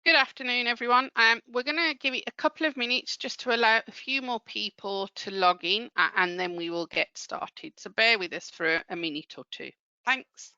Good afternoon, everyone. We're going to give it a couple of minutes just to allow a few more people to log in, and then we will get started. So bear with us for a minute or two. Thanks.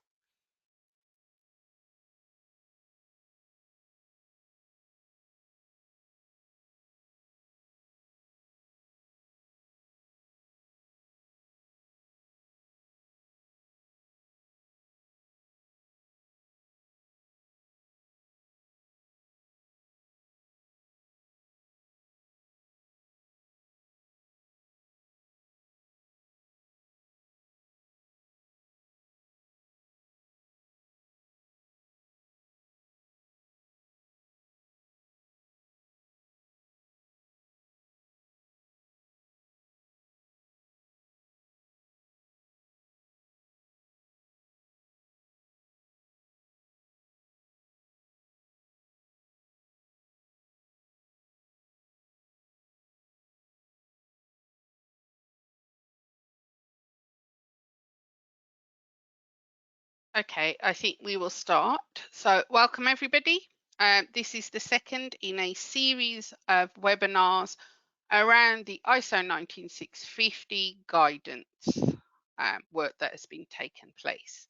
Okay, I think we will start. So welcome, everybody. This is the second in a series of webinars around the ISO 19650 guidance work that has been taken place.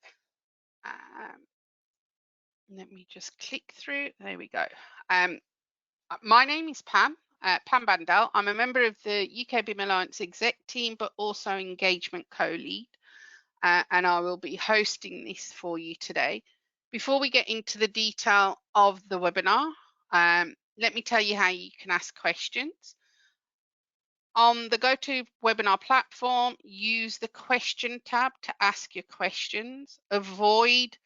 Let me just click through. There we go. My name is Pam Bandel. I'm a member of the UK BIM Alliance exec team, but also engagement co-lead, and I will be hosting this for you today. Before we get into the detail of the webinar, let me tell you how you can ask questions. On the GoToWebinar platform, use the question tab to ask your questions. Avoid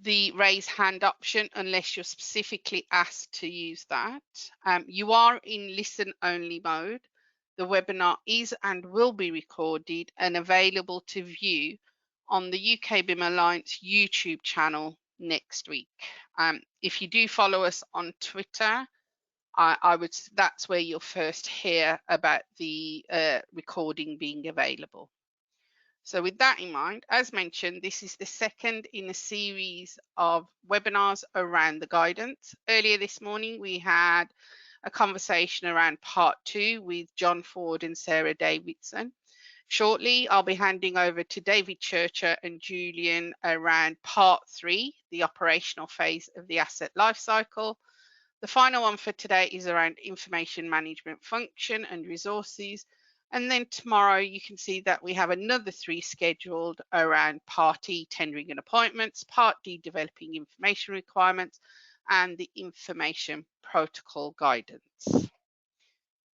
the raise hand option unless you're specifically asked to use that. You are in listen only mode. The webinar is and will be recorded and available to view on the UK BIM Alliance YouTube channel next week. If you do follow us on Twitter, that's where you'll first hear about the recording being available. So with that in mind, as mentioned, this is the second in a series of webinars around the guidance. Earlier this morning, we had a conversation around part 2 with John Ford and Sarah Davidson. Shortly, I'll be handing over to David Churcher and Julian around part 3, the operational phase of the asset lifecycle. The final one for today is around information management function and resources. And then tomorrow you can see that we have another 3 scheduled around part E, tendering and appointments, part D, developing information requirements, and the information protocol guidance.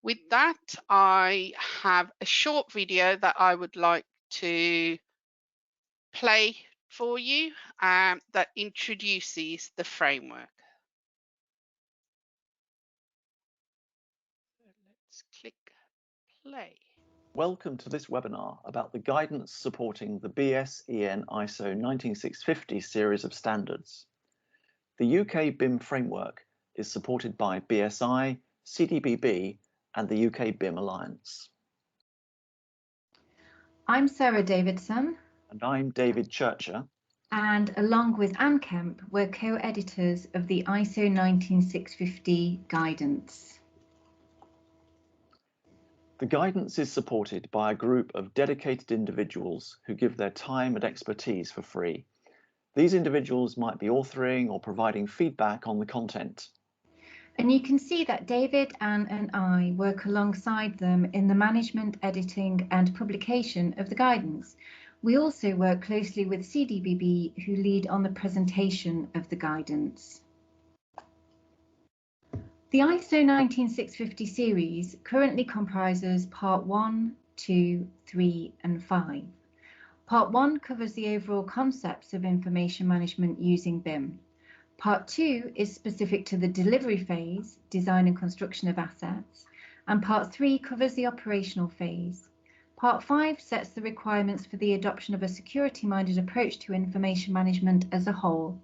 With that, I have a short video that I would like to play for you that introduces the framework. Let's click play. Welcome to this webinar about the guidance supporting the BS-EN ISO 19650 series of standards. The UK BIM framework is supported by BSI, CDBB and the UK BIM Alliance. I'm Sarah Davidson. And I'm David Churcher. And along with Anne Kemp, we're co-editors of the ISO 19650 guidance. The guidance is supported by a group of dedicated individuals who give their time and expertise for free. These individuals might be authoring or providing feedback on the content. And you can see that David, Anne and I work alongside them in the management, editing and publication of the guidance. We also work closely with CDBB, who lead on the presentation of the guidance. The ISO 19650 series currently comprises Part 1, 2, 3 and 5. Part 1 covers the overall concepts of information management using BIM. Part 2 is specific to the delivery phase, design and construction of assets, and Part 3 covers the operational phase. Part 5 sets the requirements for the adoption of a security-minded approach to information management as a whole.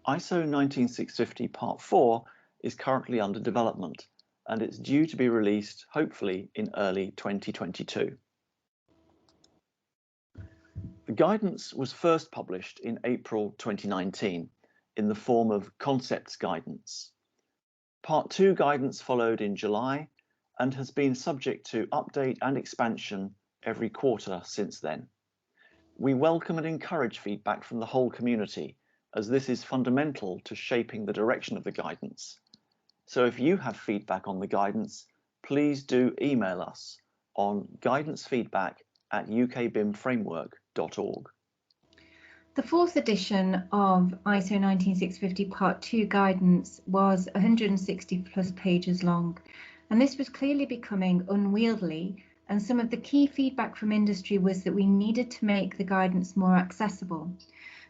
ISO 19650 Part 4 is currently under development, and it's due to be released hopefully in early 2022. The guidance was first published in April 2019 in the form of concepts guidance. Part 2 guidance followed in July and has been subject to update and expansion every quarter since then. We welcome and encourage feedback from the whole community, as this is fundamental to shaping the direction of the guidance. So if you have feedback on the guidance, please do email us on guidancefeedback@ukbimframework.org. The fourth edition of ISO 19650 Part 2 guidance was 160 plus pages long, and this was clearly becoming unwieldy, and some of the key feedback from industry was that we needed to make the guidance more accessible.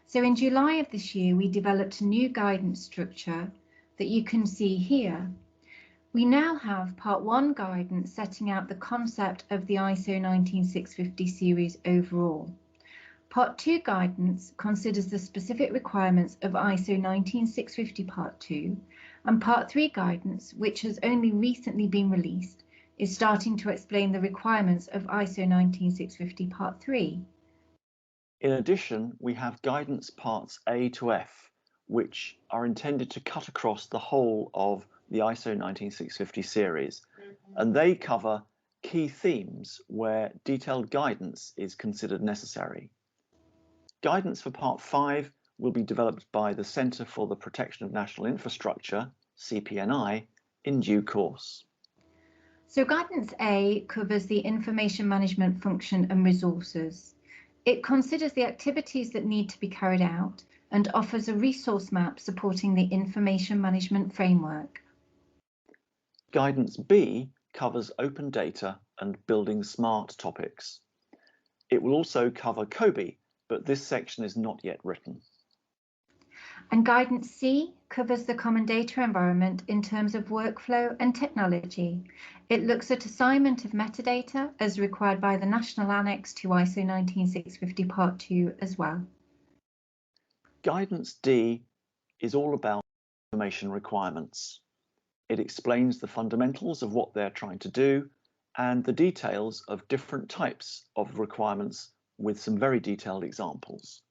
So in July of this year, we developed a new guidance structure that you can see here. We now have Part 1 guidance setting out the concept of the ISO 19650 series overall. Part 2 guidance considers the specific requirements of ISO 19650 Part 2, and Part 3 guidance, which has only recently been released, is starting to explain the requirements of ISO 19650 Part 3. In addition, we have guidance parts A to F, which are intended to cut across the whole of the ISO 19650 series, and they cover key themes where detailed guidance is considered necessary. Guidance for Part 5 will be developed by the Centre for the Protection of National Infrastructure, CPNI, in due course. So Guidance A covers the information management function and resources. It considers the activities that need to be carried out and offers a resource map supporting the information management framework. Guidance B covers open data and building smart topics. It will also cover COBE, but this section is not yet written. And Guidance C covers the common data environment in terms of workflow and technology. It looks at assignment of metadata as required by the National Annex to ISO 19650 Part 2 as well. Guidance D is all about information requirements. It explains the fundamentals of what they're trying to do and the details of different types of requirements with some very detailed examples.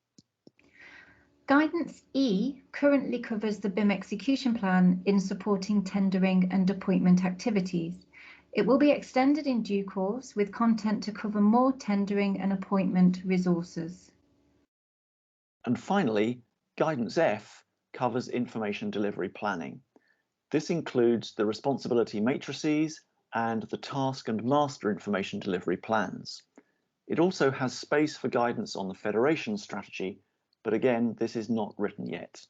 Guidance E currently covers the BIM execution plan in supporting tendering and appointment activities. It will be extended in due course with content to cover more tendering and appointment resources. And finally, Guidance F covers information delivery planning. This includes the responsibility matrices and the task and master information delivery plans. It also has space for guidance on the federation strategy, but again, this is not written yet.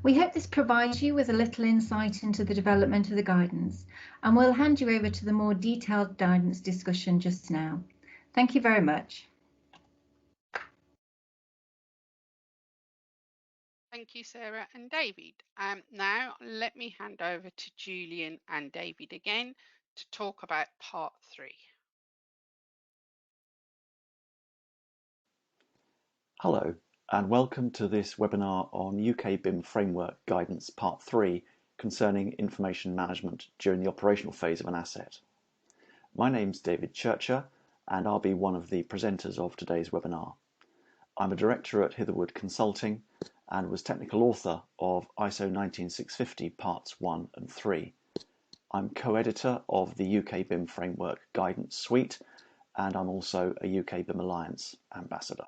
We hope this provides you with a little insight into the development of the guidance, and we'll hand you over to the more detailed guidance discussion just now. Thank you very much. Thank you, Sarah and David. Now let me hand over to Julian and David again to talk about Part 3. Hello, and welcome to this webinar on UK BIM Framework Guidance Part 3 concerning information management during the operational phase of an asset. My name's David Churcher, and I'll be one of the presenters of today's webinar. I'm a director at Hitherwood Consulting and was technical author of ISO 19650 Parts 1 and 3. I'm co-editor of the UK BIM Framework Guidance Suite, and I'm also a UK BIM Alliance ambassador.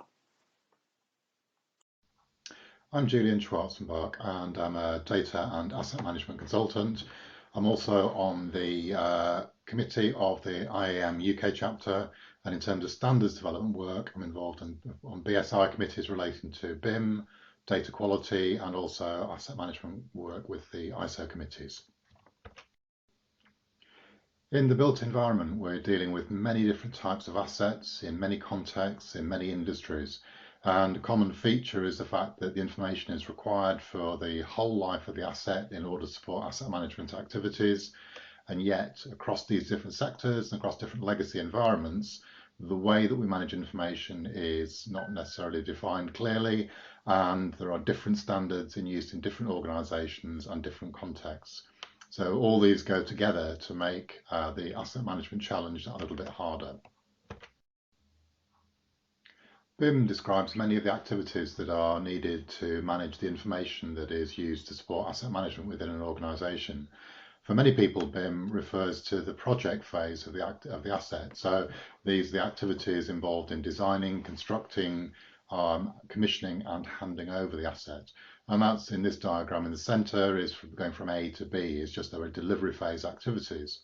I'm Julian Schwarzenbach, and I'm a data and asset management consultant. I'm also on the committee of the IAM UK chapter, and in terms of standards development work, I'm involved on BSI committees relating to BIM, data quality, and also asset management work with the ISO committees. In the built environment, we're dealing with many different types of assets in many contexts, in many industries. And a common feature is the fact that the information is required for the whole life of the asset in order to support asset management activities. And yet, across these different sectors and across different legacy environments, the way that we manage information is not necessarily defined clearly, and there are different standards in use in different organisations and different contexts. So all these go together to make the asset management challenge a little bit harder. BIM describes many of the activities that are needed to manage the information that is used to support asset management within an organisation. For many people, BIM refers to the project phase of the asset. So these are the activities involved in designing, constructing, commissioning and handing over the asset. And that's in this diagram in the centre is going from A to B, is just their delivery phase activities.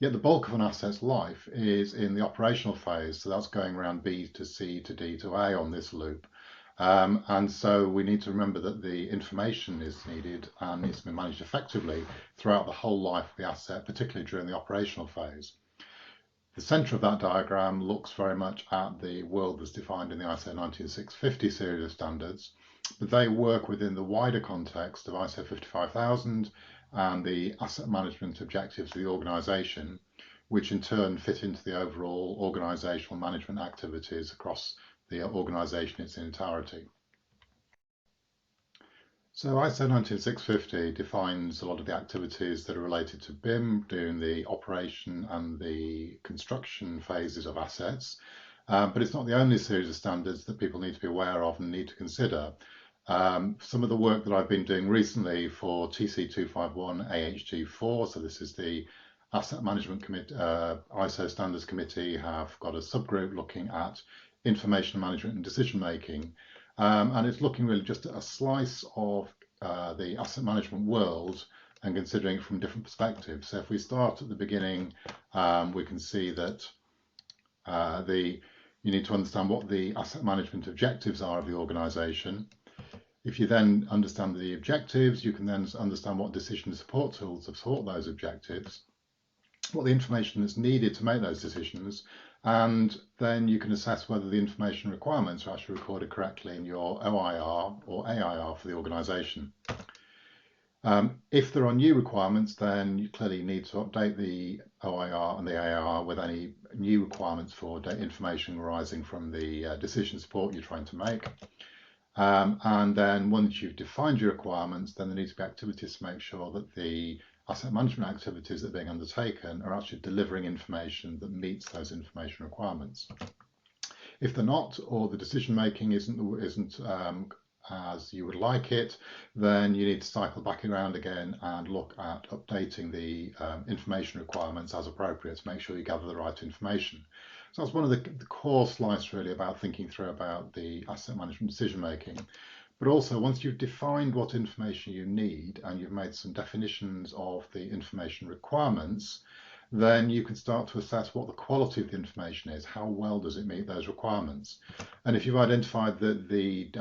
Yet the bulk of an asset's life is in the operational phase, so that's going around B to C to D to A on this loop. And so we need to remember that the information is needed and needs to be managed effectively throughout the whole life of the asset, particularly during the operational phase. The centre of that diagram looks very much at the world that's defined in the ISO 19650 series of standards, but they work within the wider context of ISO 55000 and the asset management objectives of the organisation, which in turn fit into the overall organisational management activities across the organisation in its entirety. So ISO 19650 defines a lot of the activities that are related to BIM during the operation and the construction phases of assets, but it's not the only series of standards that people need to be aware of and need to consider. Some of the work that I've been doing recently for TC251 AHG4, so this is the Asset Management Committee, ISO Standards Committee, have got a subgroup looking at information management and decision making. And it's looking really just at a slice of the asset management world and considering it from different perspectives. So if we start at the beginning, we can see that you need to understand what the asset management objectives are of the organisation. If you then understand the objectives, you can then understand what decision support tools support those objectives, what the information that's needed to make those decisions, and then you can assess whether the information requirements are actually recorded correctly in your OIR or AIR for the organisation. If there are new requirements, then you clearly need to update the OIR and the AIR with any new requirements for information arising from the decision support you're trying to make. And then once you've defined your requirements, then there needs to be activities to make sure that the asset management activities that are being undertaken are actually delivering information that meets those information requirements. If they're not, or the decision making isn't as you would like it, then you need to cycle back around again and look at updating the information requirements as appropriate to make sure you gather the right information. So that's one of the core slides really about thinking through about the asset management decision making. But also once you've defined what information you need and you've made some definitions of the information requirements, then you can start to assess what the quality of the information is. How well does it meet those requirements? And if you've identified that the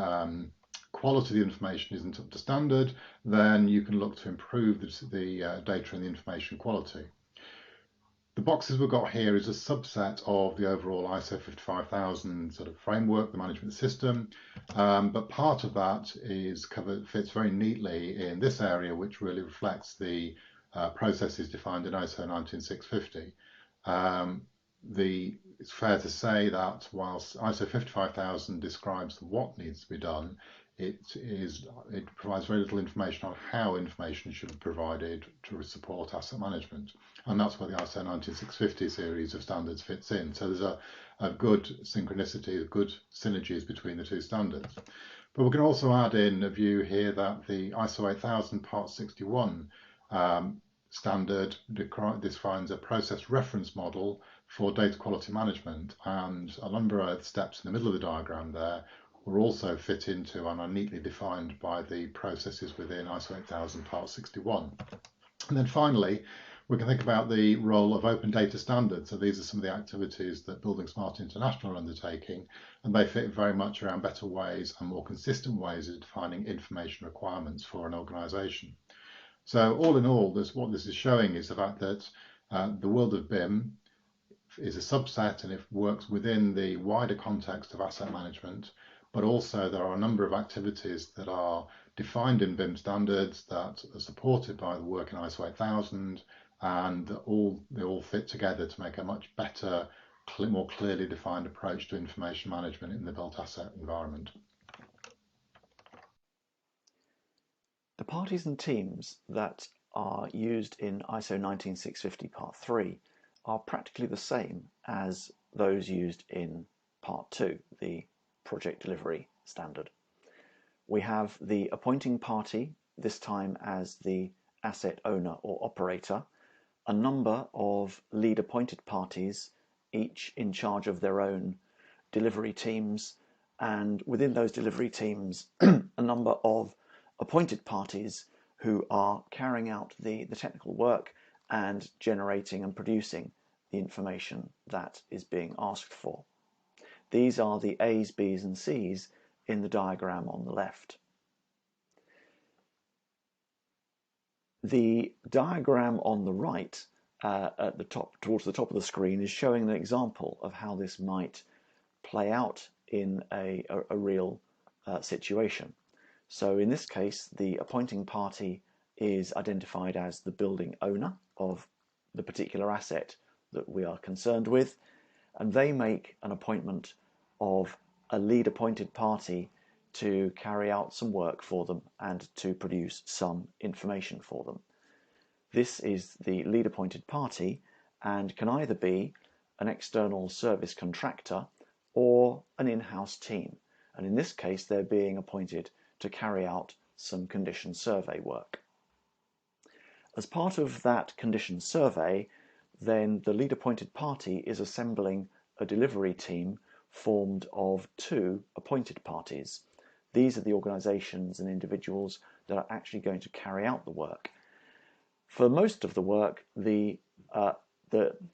quality of the information isn't up to standard, then you can look to improve the data and the information quality. The boxes we've got here is a subset of the overall ISO 55000 sort of framework, the management system, but part of that fits very neatly in this area, which really reflects the processes defined in ISO 19650. It's fair to say that whilst ISO 55000 describes what needs to be done, it provides very little information on how information should be provided to support asset management. And that's where the ISO 19650 series of standards fits in. So there's a good synchronicity, good synergies between the two standards. But we can also add in a view here that the ISO 8000 Part 61 standard defines a process reference model for data quality management, and a number of steps in the middle of the diagram there will also fit into and are neatly defined by the processes within ISO 8000 Part 61. And then finally, we can think about the role of open data standards. So these are some of the activities that Building Smart International are undertaking, and they fit very much around better ways and more consistent ways of defining information requirements for an organisation. So all in all, what this is showing is the fact that the world of BIM is a subset and it works within the wider context of asset management, but also there are a number of activities that are defined in BIM standards that are supported by the work in ISO 8000, and they all fit together to make a much better, more clearly defined approach to information management in the built asset environment. The parties and teams that are used in ISO 19650 Part 3 are practically the same as those used in Part 2, the project delivery standard. We have the appointing party, this time as the asset owner or operator, a number of lead appointed parties, each in charge of their own delivery teams, and within those delivery teams, a number of appointed parties who are carrying out the technical work and generating and producing the information that is being asked for. These are the A's, B's and C's in the diagram on the left. The diagram on the right at the top, towards the top of the screen, is showing an example of how this might play out in a real situation. So in this case, the appointing party is identified as the building owner of the particular asset that we are concerned with, and they make an appointment of a lead appointed party to carry out some work for them and to produce some information for them. This is the lead appointed party and can either be an external service contractor or an in-house team, and in this case they're being appointed to carry out some condition survey work. As part of that condition survey, then the lead appointed party is assembling a delivery team formed of two appointed parties. These are the organisations and individuals that are actually going to carry out the work. For most of the work, the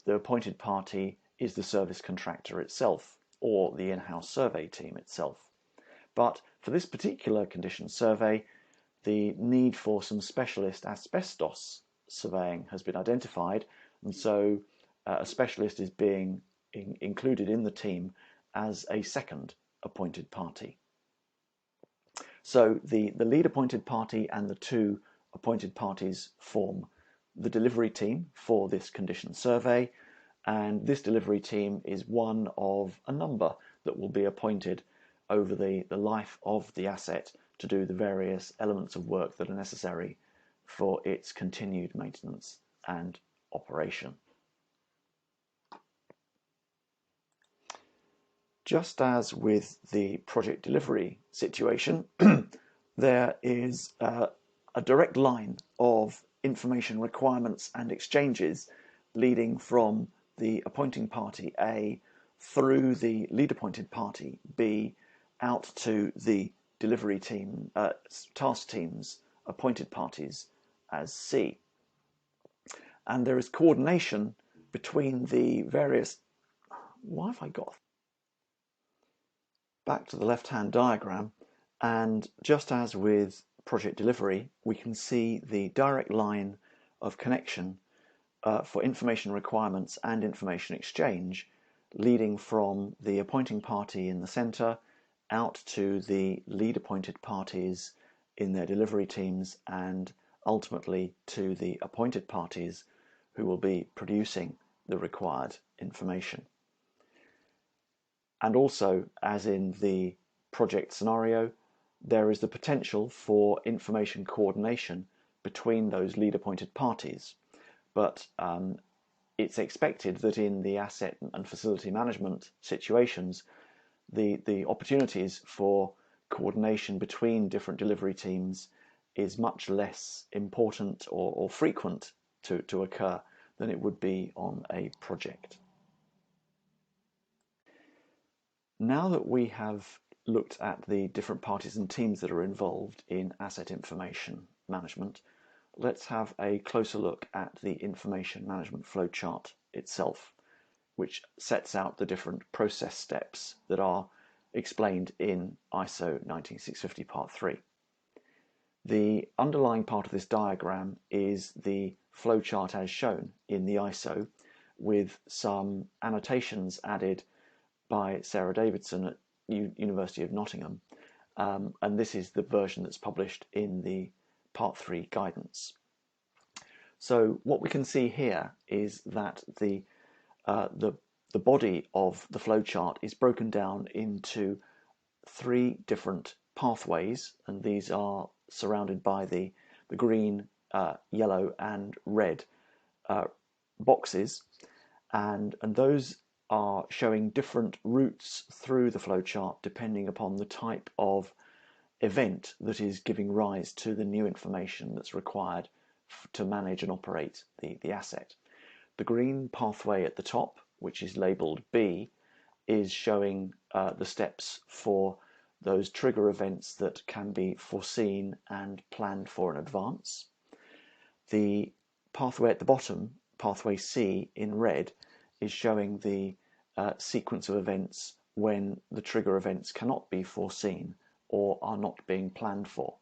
appointed party is the service contractor itself or the in-house survey team itself. But for this particular condition survey, the need for some specialist asbestos surveying has been identified, and so a specialist is being included in the team as a second appointed party. So the lead appointed party and the two appointed parties form the delivery team for this condition survey, and this delivery team is one of a number that will be appointed over the life of the asset to do the various elements of work that are necessary for its continued maintenance and operation. Just as with the project delivery situation, there is a direct line of information requirements and exchanges leading from the appointing party A through the lead appointed party B out to the delivery team, task teams, appointed parties as C. And there is coordination between the various... Why have I got... Back to the left-hand diagram, and just as with project delivery, we can see the direct line of connection for information requirements and information exchange leading from the appointing party in the centre out to the lead appointed parties in their delivery teams and ultimately to the appointed parties who will be producing the required information. And also, as in the project scenario, there is the potential for information coordination between those lead appointed parties. But it's expected that in the asset and facility management situations, the opportunities for coordination between different delivery teams is much less important or frequent to occur than it would be on a project. Now that we have looked at the different parties and teams that are involved in asset information management, let's have a closer look at the information management flowchart itself, which sets out the different process steps that are explained in ISO 19650 Part 3. The underlying part of this diagram is the flowchart as shown in the ISO, with some annotations added by Sarah Davidson at University of Nottingham, and this is the version that's published in the Part 3 guidance. So what we can see here is that the body of the flowchart is broken down into 3 different pathways, and these are surrounded by the green, yellow and red boxes, and those are showing different routes through the flowchart depending upon the type of event that is giving rise to the new information that's required to manage and operate the asset. The green pathway at the top, which is labelled B, is showing the steps for those trigger events that can be foreseen and planned for in advance. The pathway at the bottom, pathway C in red, is showing the sequence of events when the trigger events cannot be foreseen or are not being planned for.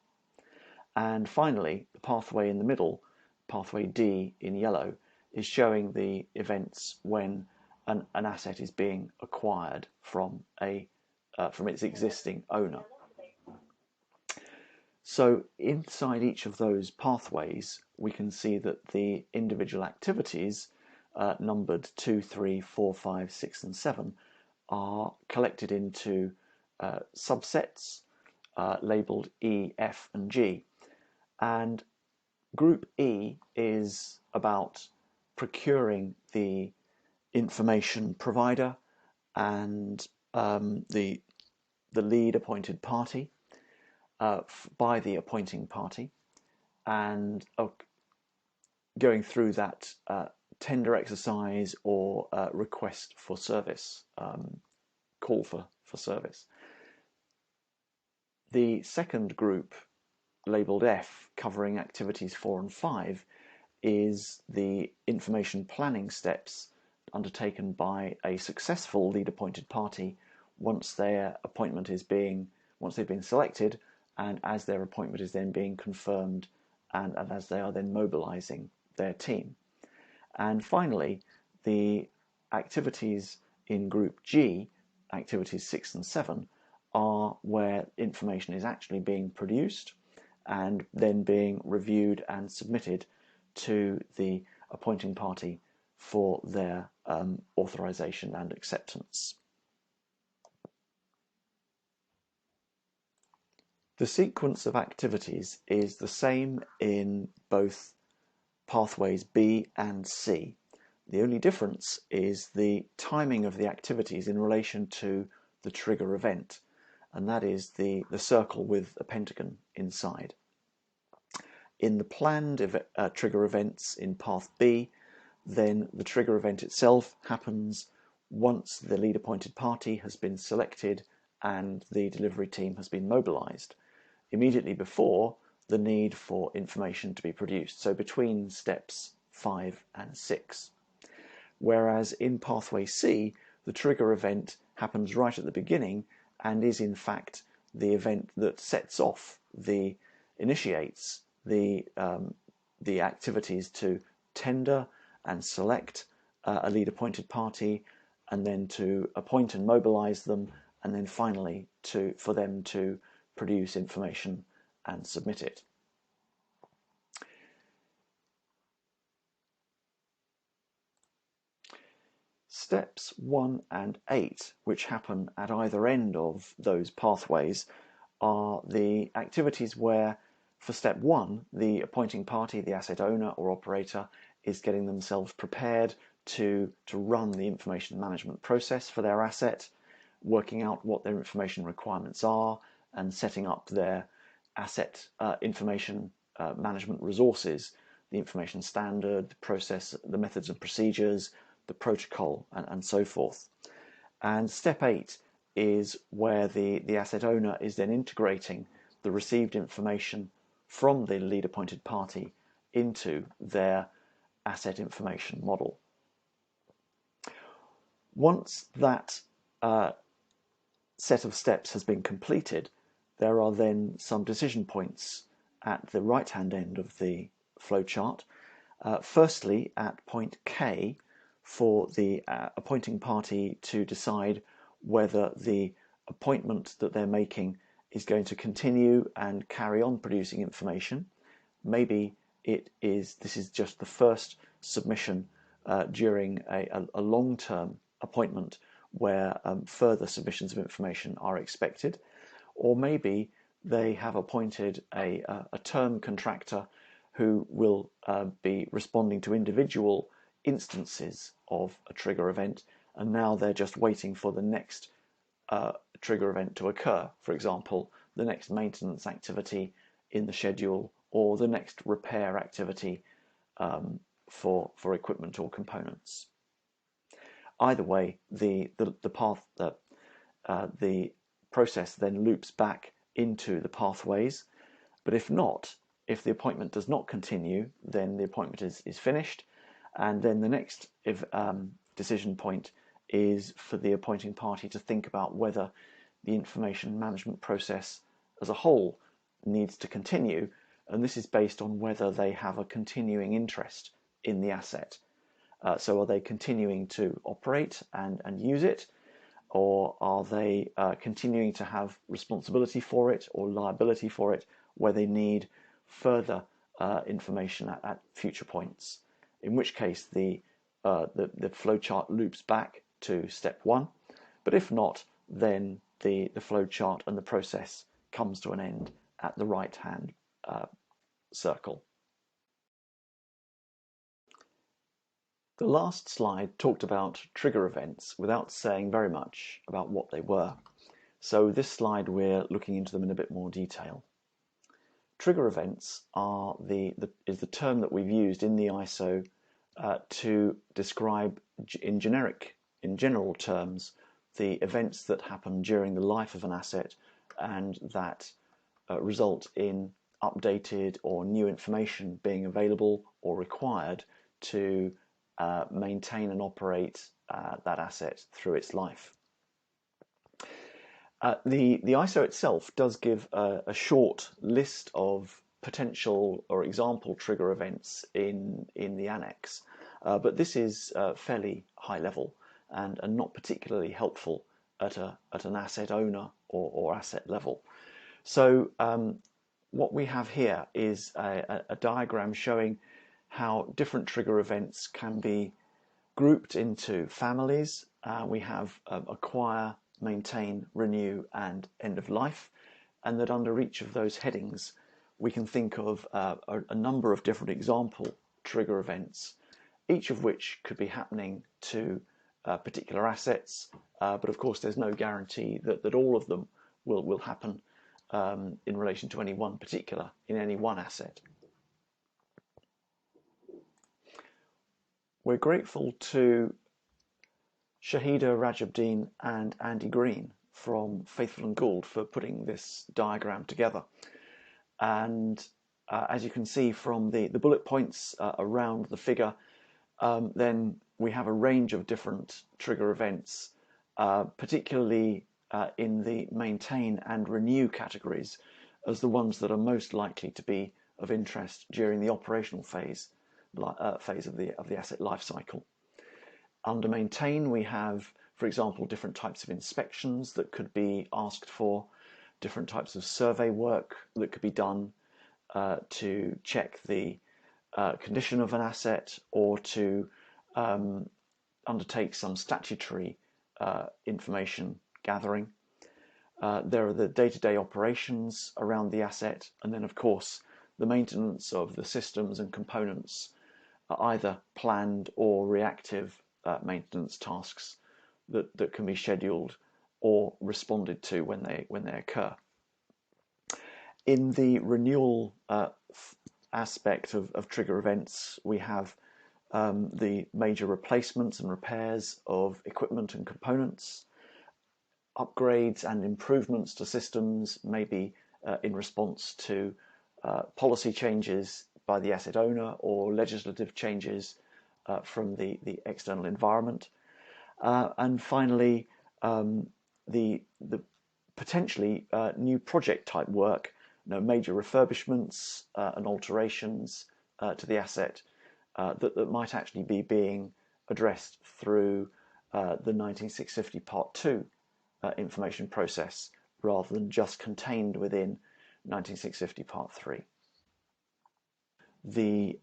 And finally, the pathway in the middle, pathway D in yellow, is showing the events when an asset is being acquired from its existing owner. So inside each of those pathways, we can see that the individual activities numbered 2, 3, 4, 5, 6, and 7 are collected into subsets labelled E, F, and G. And Group E is about procuring the information provider and the lead appointed party by the appointing party, and going through that tender exercise or request for service, call for service. The second group, labelled F, covering activities 4 and 5, is the information planning steps undertaken by a successful lead appointed party once their appointment is once they've been selected, and as their appointment is then being confirmed, and as they are then mobilising their team. And finally, the activities in Group G, activities 6 and 7, are where information is actually being produced and then being reviewed and submitted to the appointing party for their authorisation and acceptance. The sequence of activities is the same in both pathways B and C. The only difference is the timing of the activities in relation to the trigger event, and that is the circle with a pentagon inside. In the planned trigger events in path B, then the trigger event itself happens once the lead appointed party has been selected and the delivery team has been mobilised, immediately before the need for information to be produced, so between steps 5 and 6. Whereas in pathway C, the trigger event happens right at the beginning and is in fact the event that sets off initiates the activities to tender and select a lead appointed party, and then to appoint and mobilise them, and then finally for them to produce information and submit it. Steps 1 and 8, which happen at either end of those pathways, are the activities where, for step 1, the appointing party, the asset owner or operator, is getting themselves prepared to run the information management process for their asset, working out what their information requirements are, and setting up their asset information management resources, the information standard, the process, the methods and procedures, the protocol, and so forth. And step 8 is where the asset owner is then integrating the received information from the lead appointed party into their asset information model. Once that set of steps has been completed, there are then some decision points at the right-hand end of the flowchart. Firstly, at point K, for the appointing party to decide whether the appointment that they're making is going to continue and carry on producing information. Maybe this is just the first submission during a long-term appointment where further submissions of information are expected, or maybe they have appointed a term contractor who will be responding to individual instances of a trigger event, and now they're just waiting for the next trigger event to occur. For example, the next maintenance activity in the schedule or the next repair activity for equipment or components. Either way, the process then loops back into the pathways, but if not, if the appointment does not continue, then the appointment is finished, and then the next decision point is for the appointing party to think about whether the information management process as a whole needs to continue, and this is based on whether they have a continuing interest in the asset. So are they continuing to operate and use it, or are they continuing to have responsibility for it or liability for it where they need further information at future points, in which case the flowchart loops back to step one, but if not, then the flowchart and the process comes to an end at the right hand circle. The last slide talked about trigger events without saying very much about what they were. So this slide we're looking into them in a bit more detail. Trigger events is the term that we've used in the ISO to describe in general terms the events that happen during the life of an asset and that result in updated or new information being available or required to maintain and operate that asset through its life. The ISO itself does give a short list of potential or example trigger events in the annex, but this is fairly high level and not particularly helpful at an asset owner or asset level. So what we have here is a diagram showing how different trigger events can be grouped into families. We have acquire, maintain, renew, and end of life, and that under each of those headings we can think of a number of different example trigger events, each of which could be happening to particular assets, but of course there's no guarantee that all of them will happen in relation to any one particular in any one asset. We're grateful to Shahida Rajabdeen and Andy Green from Faithful and Gould for putting this diagram together. And as you can see from the bullet points around the figure, then we have a range of different trigger events, particularly in the maintain and renew categories as the ones that are most likely to be of interest during the operational phase of the asset life cycle. Under maintain, we have, for example, different types of inspections that could be asked for, different types of survey work that could be done to check the condition of an asset or to undertake some statutory information gathering. There are the day-to-day operations around the asset, and then of course the maintenance of the systems and components are either planned or reactive maintenance tasks that can be scheduled or responded to when they occur. In the renewal aspect of trigger events, we have the major replacements and repairs of equipment and components, upgrades and improvements to systems, maybe in response to policy changes by the asset owner or legislative changes from the external environment. And finally, the potentially new project type work, major refurbishments and alterations to the asset that might actually be being addressed through the 19650 Part 2 information process rather than just contained within 19650 Part 3. The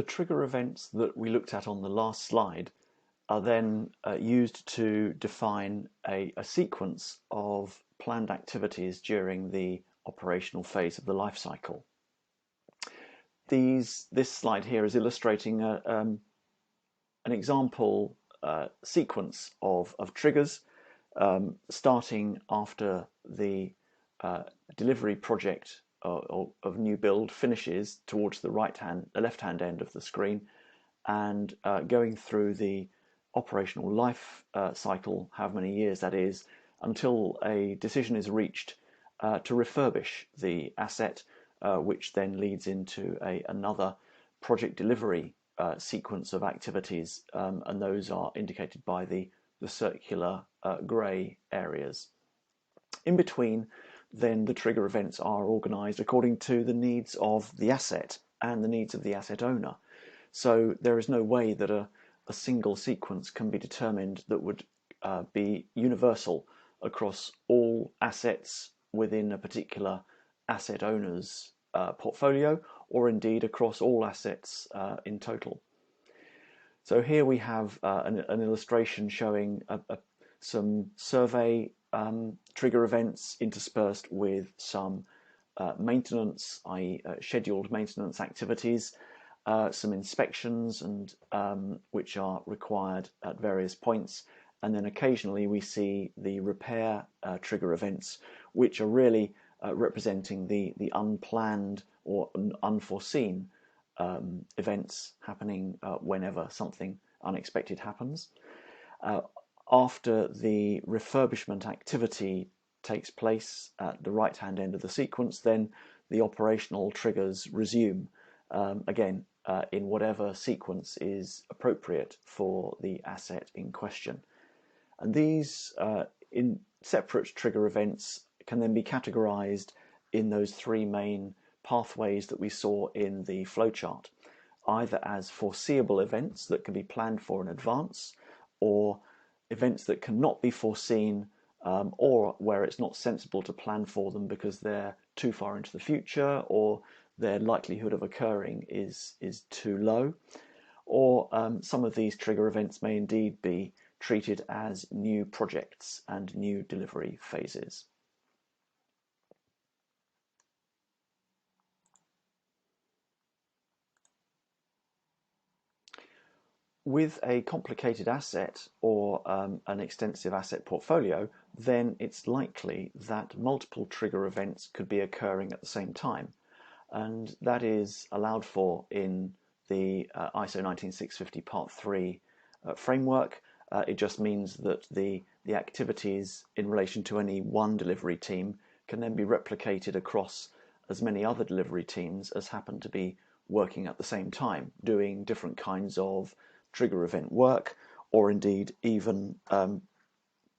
trigger events that we looked at on the last slide are then used to define a sequence of planned activities during the operational phase of the life cycle. This slide here is illustrating an example sequence of triggers starting after the delivery project of new build finishes towards the left-hand end of the screen, and going through the operational life cycle, however many years that is, until a decision is reached to refurbish the asset, which then leads into another project delivery sequence of activities, and those are indicated by the circular grey areas. In between, then the trigger events are organised according to the needs of the asset and the needs of the asset owner. So there is no way that a single sequence can be determined that would be universal across all assets within a particular asset owner's portfolio, or indeed across all assets in total. So here we have an illustration showing some survey trigger events interspersed with some maintenance, i.e. scheduled maintenance activities, some inspections and which are required at various points, and then occasionally we see the repair trigger events, which are really representing the unplanned or unforeseen events happening whenever something unexpected happens. After the refurbishment activity takes place at the right-hand end of the sequence, then the operational triggers resume, again, in whatever sequence is appropriate for the asset in question. And these in separate trigger events can then be categorized in those three main pathways that we saw in the flowchart, either as foreseeable events that can be planned for in advance, or events that cannot be foreseen, or where it's not sensible to plan for them because they're too far into the future, or their likelihood of occurring is too low, or some of these trigger events may indeed be treated as new projects and new delivery phases. With a complicated asset or an extensive asset portfolio, then it's likely that multiple trigger events could be occurring at the same time, and that is allowed for in the ISO 19650 Part 3 framework. It just means that the activities in relation to any one delivery team can then be replicated across as many other delivery teams as happen to be working at the same time, doing different kinds of trigger event work, or indeed even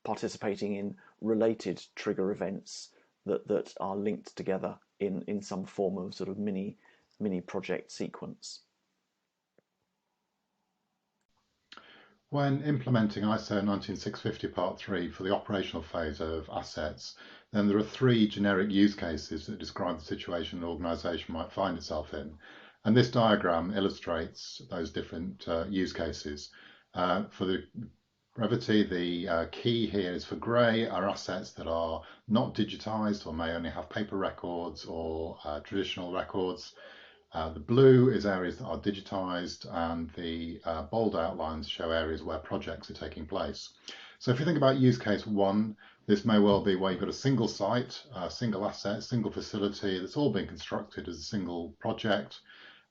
participating in related trigger events that are linked together in some form of sort of mini project sequence. When implementing ISO 19650 Part 3 for the operational phase of assets, then there are three generic use cases that describe the situation an organisation might find itself in. And this diagram illustrates those different use cases. For the brevity, the key here is for grey are assets that are not digitised or may only have paper records or traditional records. The blue is areas that are digitised, and the bold outlines show areas where projects are taking place. So if you think about use case one, this may well be where you've got a single site, a single asset, single facility that's all been constructed as a single project.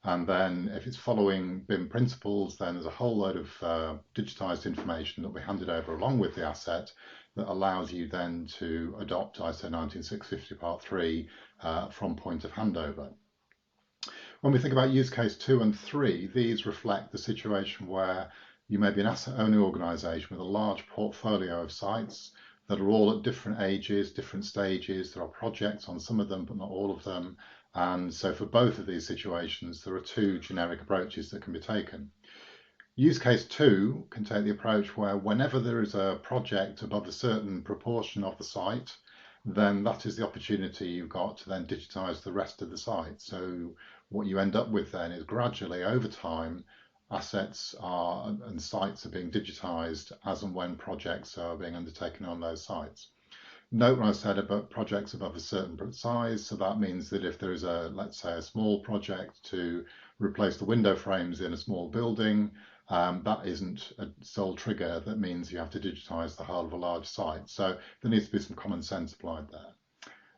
And then if it's following BIM principles, then there's a whole load of digitised information that we handed over along with the asset that allows you then to adopt ISO 19650 Part 3 from point of handover. When we think about use case 2 and 3, these reflect the situation where you may be an asset owning organisation with a large portfolio of sites that are all at different ages, different stages. There are projects on some of them, but not all of them. And so for both of these situations, there are two generic approaches that can be taken. Use case 2 can take the approach where whenever there is a project above a certain proportion of the site, then that is the opportunity you've got to then digitize the rest of the site. So what you end up with then is gradually over time, assets and sites are being digitized as and when projects are being undertaken on those sites. Note when I said about projects above a certain size, so that means that if there is let's say, a small project to replace the window frames in a small building, that isn't a sole trigger. That means you have to digitize the whole of a large site. So there needs to be some common sense applied there.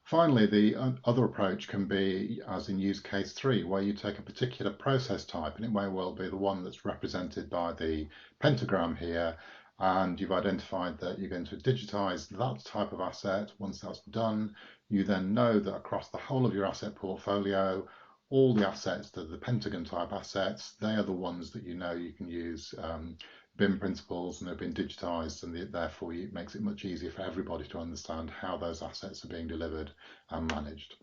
Finally, the other approach can be, as in use case 3, where you take a particular process type, and it may well be the one that's represented by the pentagram here, and you've identified that you're going to digitize that type of asset. Once that's done, you then know that across the whole of your asset portfolio, all the assets that are the pentagon type assets, they are the ones that you know you can use BIM principles, and they've been digitized, and therefore it makes it much easier for everybody to understand how those assets are being delivered and managed.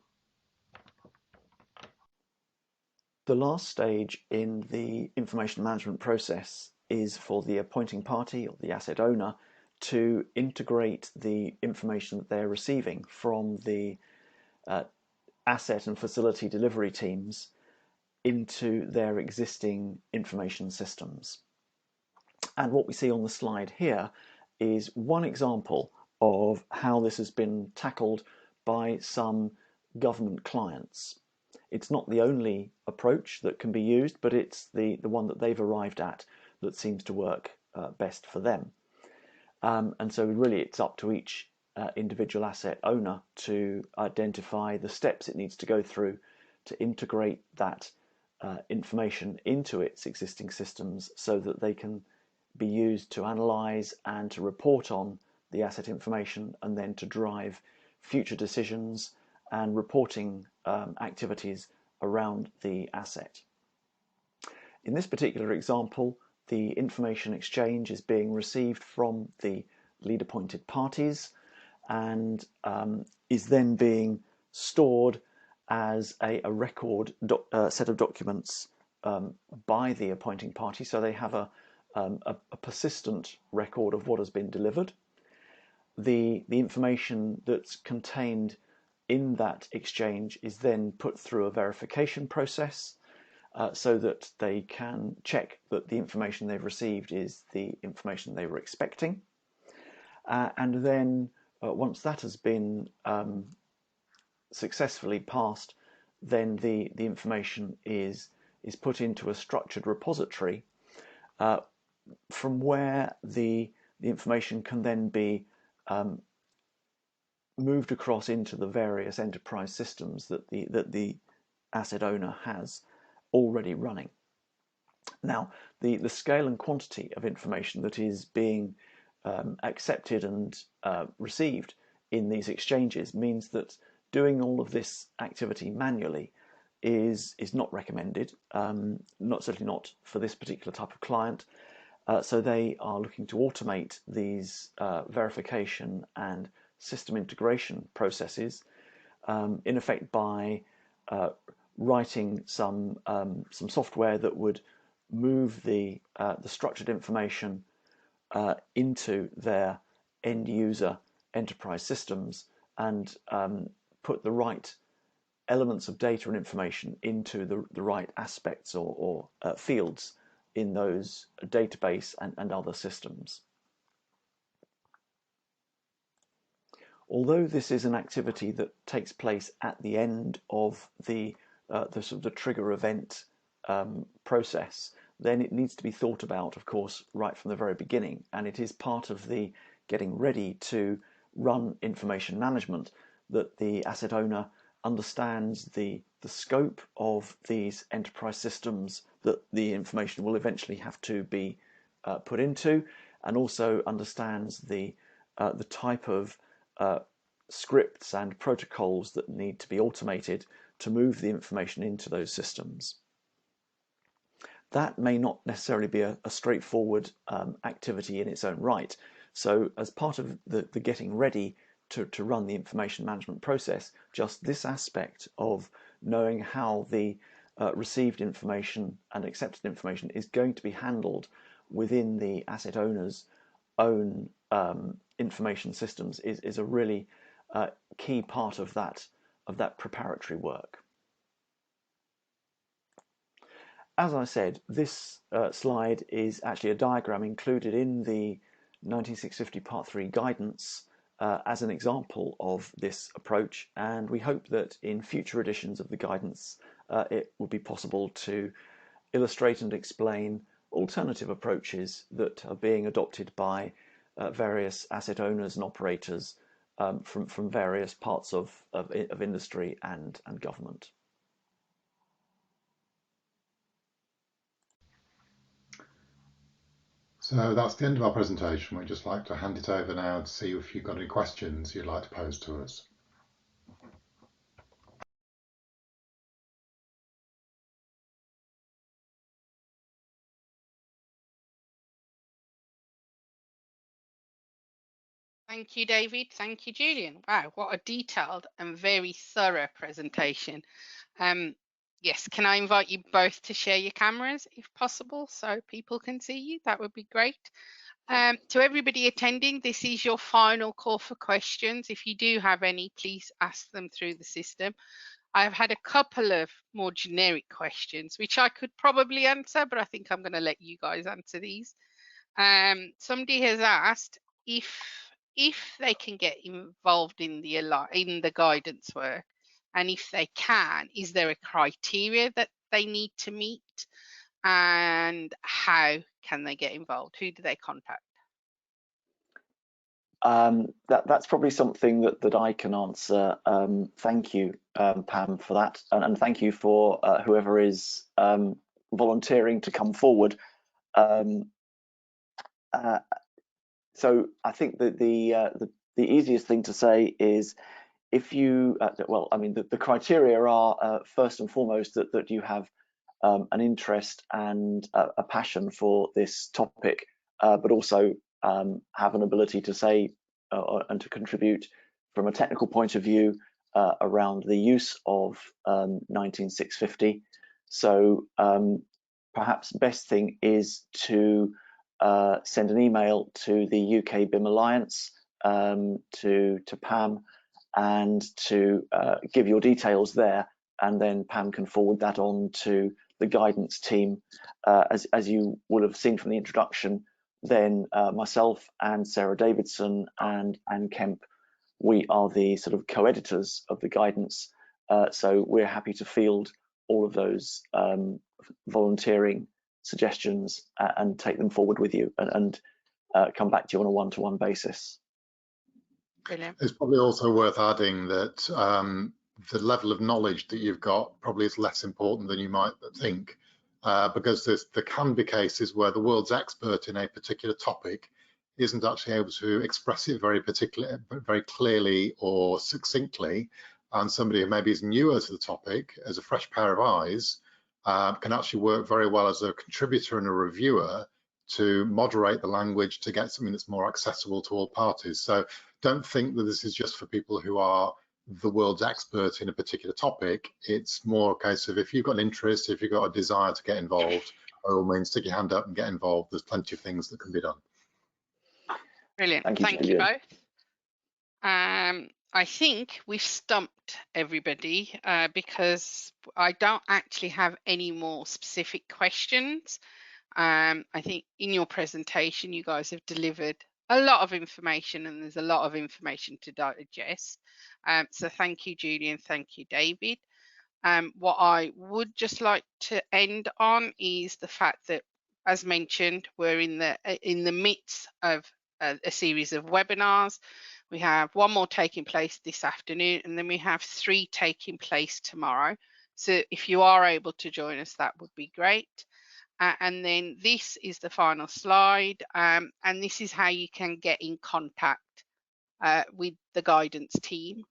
The last stage in the information management process is for the appointing party or the asset owner to integrate the information that they're receiving from the asset and facility delivery teams into their existing information systems. And what we see on the slide here is one example of how this has been tackled by some government clients. It's not the only approach that can be used, but it's the one that they've arrived at that seems to work best for them. And so really it's up to each individual asset owner to identify the steps it needs to go through to integrate that information into its existing systems so that they can be used to analyse and to report on the asset information, and then to drive future decisions and reporting activities around the asset. In this particular example, the information exchange is being received from the lead appointed parties and is then being stored as a record set of documents by the appointing party. So they have a persistent record of what has been delivered. The information that's contained in that exchange is then put through a verification process so that they can check that the information they've received is the information they were expecting. And then once that has been successfully passed, then the information is put into a structured repository from where the information can then be moved across into the various enterprise systems that the asset owner has already running. Now, the scale and quantity of information that is being accepted and received in these exchanges means that doing all of this activity manually is not recommended, certainly not for this particular type of client. So they are looking to automate these verification and system integration processes, in effect by writing some software that would move the structured information into their end user enterprise systems and put the right elements of data and information into the right aspects or fields in those database and other systems. Although this is an activity that takes place at the end of the sort of trigger event process, then it needs to be thought about, of course, right from the very beginning, and it is part of the getting ready to run information management that the asset owner understands the scope of these enterprise systems that the information will eventually have to be put into, and also understands the type of scripts and protocols that need to be automated to move the information into those systems. That may not necessarily be a straightforward activity in its own right. So as part of the getting ready to run the information management process, just this aspect of knowing how the received information and accepted information is going to be handled within the asset owner's own information systems is a really key part of that preparatory work. As I said, this slide is actually a diagram included in the 19650 Part 3 guidance as an example of this approach, and we hope that in future editions of the guidance it will be possible to illustrate and explain alternative approaches that are being adopted by various asset owners and operators from various parts of industry and government. So that's the end of our presentation. We'd just like to hand it over now to see if you've got any questions you'd like to pose to us. Thank you, David. Thank you, Julian. Wow, what a detailed and very thorough presentation. Yes, can I invite you both to share your cameras if possible so people can see you? That would be great. To everybody attending, this is your final call for questions. If you do have any, please ask them through the system. I've had a couple of more generic questions, which I could probably answer, but I think I'm going to let you guys answer these. Somebody has asked if they can get involved in the guidance work, and if they can, is there a criteria that they need to meet, and how can they get involved? Who do they contact? That's probably something that I can answer. Thank you, Pam, for that, and thank you for whoever is volunteering to come forward. So I think that the easiest thing to say is, if you, well, I mean, the criteria are first and foremost that you have an interest and a passion for this topic, but also have an ability to say and to contribute from a technical point of view around the use of 19650. So perhaps best thing is to send an email to the UK BIM Alliance, to Pam, and to give your details there, and then Pam can forward that on to the guidance team. As you will have seen from the introduction, then myself and Sarah Davidson and Anne Kemp, we are the sort of co-editors of the guidance, so we're happy to field all of those volunteering suggestions and take them forward with you, and come back to you on a one-to-one basis. Brilliant. It's probably also worth adding that the level of knowledge that you've got probably is less important than you might think, because there can be cases where the world's expert in a particular topic isn't actually able to express it very clearly or succinctly, and somebody who maybe is newer to the topic, as a fresh pair of eyes, can actually work very well as a contributor and a reviewer to moderate the language to get something that's more accessible to all parties. So don't think that this is just for people who are the world's expert in a particular topic. It's more a case of, if you've got an interest, if you've got a desire to get involved, by all means, stick your hand up and get involved. There's plenty of things that can be done. Brilliant. Thank you both. I think we've stumped everybody because I don't actually have any more specific questions. I think in your presentation, you guys have delivered a lot of information, and there's a lot of information to digest. So thank you, Julian. Thank you, David. What I would just like to end on is the fact that, as mentioned, we're in the midst of a series of webinars. We have one more taking place this afternoon, and then we have 3 taking place tomorrow. So if you are able to join us, that would be great. And then this is the final slide, and this is how you can get in contact with the guidance team.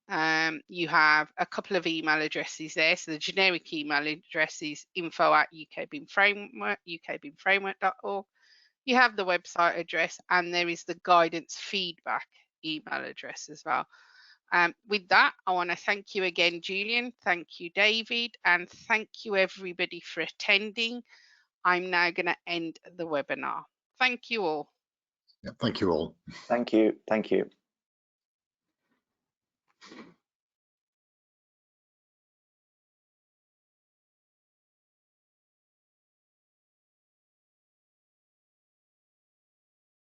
You have a couple of email addresses there. So the generic email address is info@ukbimframework.org. You have the website address, and there is the guidance feedback email address as well. With that, I want to thank you again, Julian. Thank you, David, and thank you everybody for attending. I'm now going to end the webinar. Thank you all. Yeah, thank you all. Thank you. Thank you.